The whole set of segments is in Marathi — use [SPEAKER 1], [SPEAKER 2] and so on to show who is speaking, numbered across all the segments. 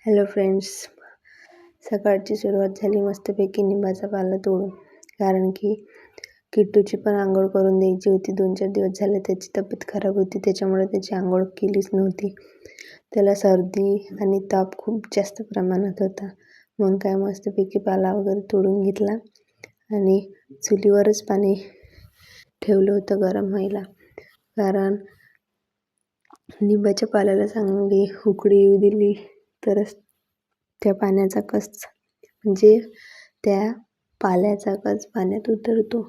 [SPEAKER 1] हॅलो फ्रेंड्स, सकाळची सुरुवात झाली मस्तपैकी निंबाचा पाला तोडून. कारण की किट्टूची पण आंघोळ करून द्यायची होती. 2-4 दिवस झाले त्याची तब्येत खराब होती, त्याच्यामुळे त्याची आंघोळ केलीच नव्हती. त्याला सर्दी आणि ताप खूप जास्त प्रमाणात होता. मग काय मस्तपैकी पाला वगैरे तोडून घेतला आणि चुलीवरच पाणी ठेवलं होतं गरम व्हायला. कारण निंबाच्या पाल्याला चांगली उकळी येऊ दिली तरच त्या पाण्याचा कस म्हणजे त्या पाल्याचा कस पाण्यात उतरतो.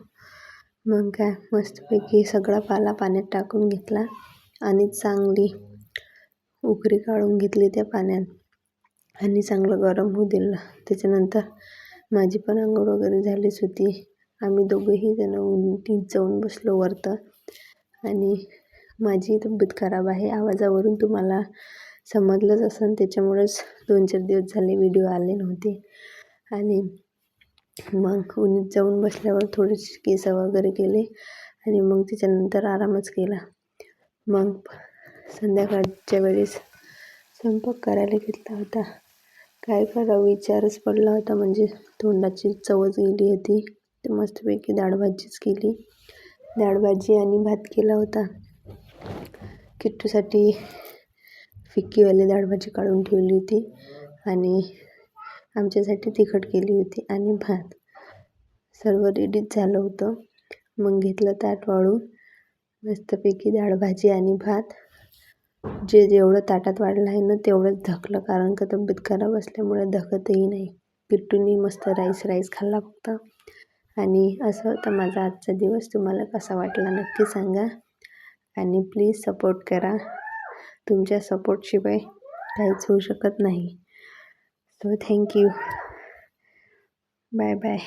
[SPEAKER 1] मग काय मस्तपैकी सगळा पाला पाण्यात टाकून घेतला आणि चांगली उकळी काढून घेतली त्या पाण्यात आणि चांगलं गरम होऊ दिलं. त्याच्यानंतर माझी पण आंघोळ वगैरे झालीच होती. आम्ही दोघंही जण उन्हात जाऊन बसलो वरतं. आणि माझी तब्येत खराब आहे, आवाजावरून तुम्हाला समजलंच असेल. त्याच्यामुळेच 2-4 दिवस झाले व्हिडिओ आले नव्हते. आणि मग उन्हात जाऊन बसल्यावर थोडेसे केस वगैरे केले आणि मग त्याच्यानंतर आरामच केला. मग संध्याकाळच्या वेळेस स्वयंपाक करायला घेतला होता. काय करावं विचारच पडला होता, म्हणजे तोंडाची चवच गेली होती. तर मस्तपैकी डाळ भाजीच केली. डाळ भाजी आणि भात केला होता. किट्टूसाठी फिक्कीवाली डाळ भाजी काढून ठेवली होती आणि आमच्यासाठी तिखट केली होती आणि भात. सर्व रेडीच झालं होतं. मग घेतलं ताट वाढून, मस्तपैकी डाळ भाजी आणि भात जेवढं ताटात वाढलं आहे ना तेवढंच धकलं, कारण का तब्येत खराब असल्यामुळे धकतही नाही. किट्टूनी मस्त राईस खाल्ला फक्त. आणि असं होता माझा आजचा दिवस. तुम्हाला कसा वाटला नक्की सांगा आणि प्लीज सपोर्ट करा. तुमच्या सपोर्टशिवाय काहीच होऊ शकत नाही. So thank you. Bye bye.